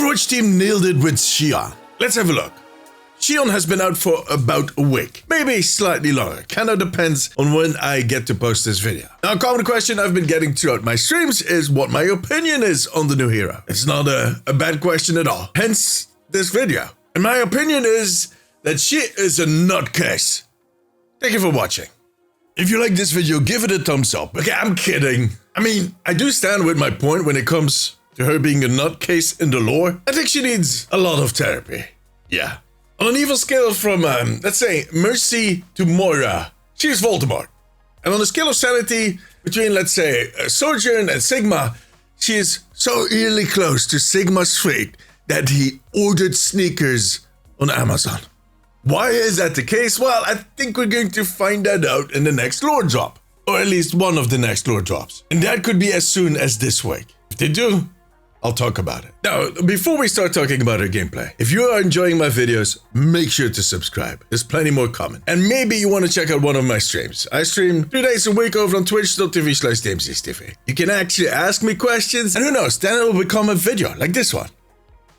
Overwatch team nailed it with Shion. Let's have a look. Shion has been out for about a week, maybe slightly longer, kinda depends on when I get to post this video. Now, a common question I've been getting throughout my streams is what my opinion is on the new hero. It's not a bad question at all, hence this video. And my opinion is that she is a nutcase. Thank you for watching. If you like this video, give it a thumbs up. Okay, I'm kidding. I mean, I do stand with my point when it comes to her being a nutcase in the lore. I think she needs a lot of therapy. Yeah. On an evil scale from, let's say, Mercy to Moira, she's Voldemort. And on a scale of sanity between, let's say, Sojourn and Sigma, she is so eerily close to Sigma's fate that he ordered sneakers on Amazon. Why is that the case? Well, I think we're going to find that out in the next lore drop. Or at least one of the next lore drops. And that could be as soon as this week. If they do, I'll talk about it. Now, before we start talking about her gameplay, if you are enjoying my videos, make sure to subscribe. There's plenty more coming. And maybe you want to check out one of my streams. I stream 3 days a week over on twitch.tv/DeemziesTV. You can actually ask me questions, and who knows, then it will become a video like this one.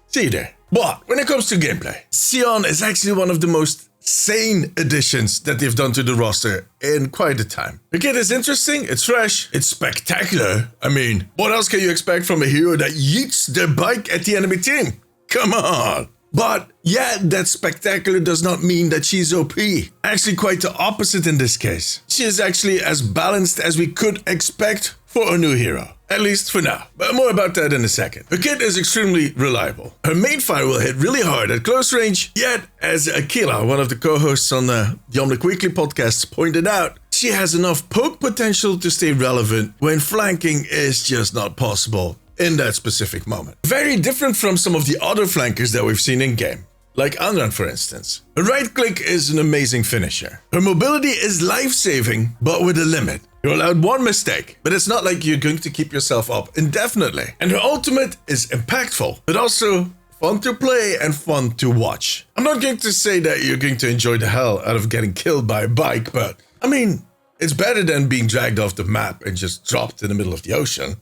See you there. But when it comes to gameplay, Shion is actually one of the most sane additions that they've done to the roster in quite a time. The kit is interesting, it's fresh, it's spectacular. I mean, what else can you expect from a hero that yeets their bike at the enemy team? Come on! But yeah, that spectacular does not mean that she's OP. Actually quite the opposite in this case. She is actually as balanced as we could expect for a new hero. At least for now, but more about that in a second. Her kit is extremely reliable. Her main fire will hit really hard at close range, yet as Akila, one of the co-hosts on the Omnic Weekly podcasts, pointed out, she has enough poke potential to stay relevant when flanking is just not possible in that specific moment. Very different from some of the other flankers that we've seen in game. Like Anran, for instance. Her right click is an amazing finisher. Her mobility is life-saving, but with a limit. You're allowed one mistake, but it's not like you're going to keep yourself up indefinitely. And her ultimate is impactful, but also fun to play and fun to watch. I'm not going to say that you're going to enjoy the hell out of getting killed by a bike, but I mean, it's better than being dragged off the map and just dropped in the middle of the ocean.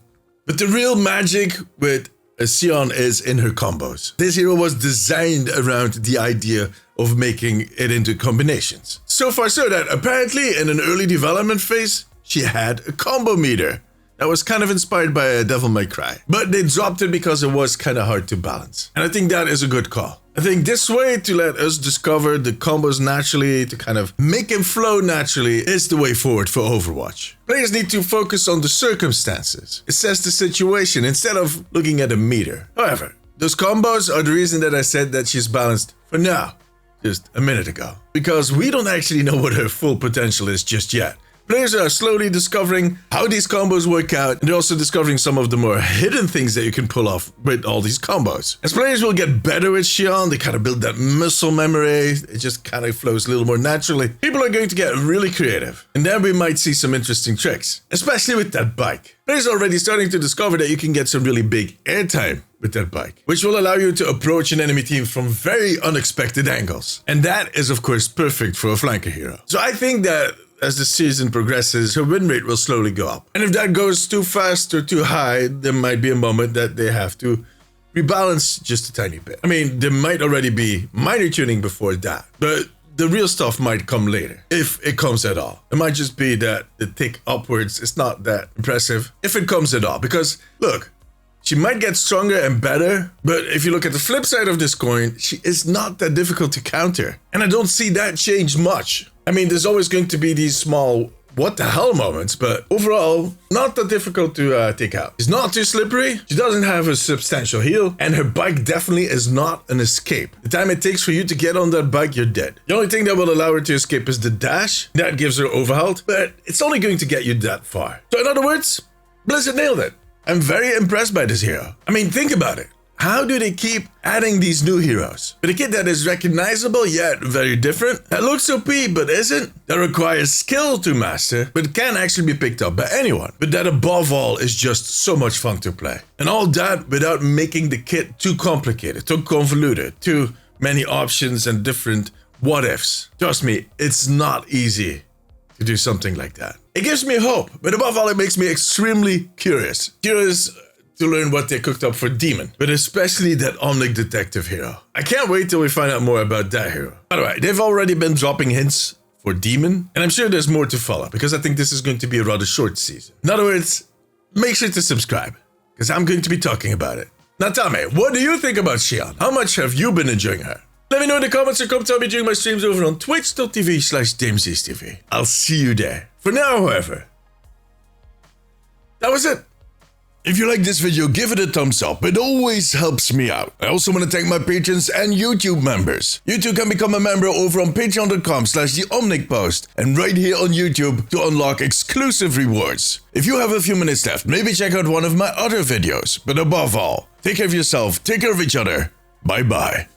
But the real magic with Shion is in her combos. This hero was designed around the idea of making it into combinations. So far so that apparently in an early development phase, she had a combo meter that was kind of inspired by a Devil May Cry. But they dropped it because it was kind of hard to balance. And I think that is a good call. I think this way to let us discover the combos naturally, to kind of make them flow naturally, is the way forward for Overwatch. Players need to focus on the circumstances. Assess the situation instead of looking at a meter. However, those combos are the reason that I said that she's balanced for now, just a minute ago. Because we don't actually know what her full potential is just yet. Players are slowly discovering how these combos work out, and they're also discovering some of the more hidden things that you can pull off with all these combos. As players will get better with Shion, they kind of build that muscle memory, it just kind of flows a little more naturally. People are going to get really creative, and then we might see some interesting tricks, especially with that bike. Players are already starting to discover that you can get some really big airtime with that bike, which will allow you to approach an enemy team from very unexpected angles. And that is of course perfect for a flanker hero. So I think that as the season progresses, her win rate will slowly go up. And if that goes too fast or too high, there might be a moment that they have to rebalance just a tiny bit. I mean, there might already be minor tuning before that, but the real stuff might come later, if it comes at all. It might just be that the tick upwards is not that impressive, if it comes at all. Because, look, she might get stronger and better, but if you look at the flip side of this coin, she is not that difficult to counter. And I don't see that change much. I mean, there's always going to be these small what the hell moments, but overall, not that difficult to take out. She's not too slippery, she doesn't have a substantial heal, and her bike definitely is not an escape. The time it takes for you to get on that bike, you're dead. The only thing that will allow her to escape is the dash. That gives her overhealth, but it's only going to get you that far. So in other words, Blizzard nailed it. I'm very impressed by this hero. I mean, think about it. How do they keep adding these new heroes? With a kit that is recognizable yet very different, that looks OP but isn't, that requires skill to master but can actually be picked up by anyone, but that above all is just so much fun to play. And all that without making the kit too complicated, too convoluted, too many options and different what ifs. Trust me, it's not easy to do something like that. It gives me hope, but above all it makes me extremely curious to learn what they cooked up for Demon, but especially that Omnic detective hero. I can't wait till we find out more about that hero. By the way, they've already been dropping hints for Demon, and I'm sure there's more to follow, because I think this is going to be a rather short season. In other words, make sure to subscribe, because I'm going to be talking about it. Now tell me, what do you think about Shion? How much have you been enjoying her? Let me know in the comments or come tell me during my streams over on twitch.tv/DeemziesTV. I'll see you there. For now, however, that was it. If you like this video, give it a thumbs up. It always helps me out. I also want to thank my patrons and YouTube members. You too can become a member over on patreon.com/theomnicpost and right here on YouTube to unlock exclusive rewards. If you have a few minutes left, maybe check out one of my other videos. But above all, take care of yourself, take care of each other. Bye bye.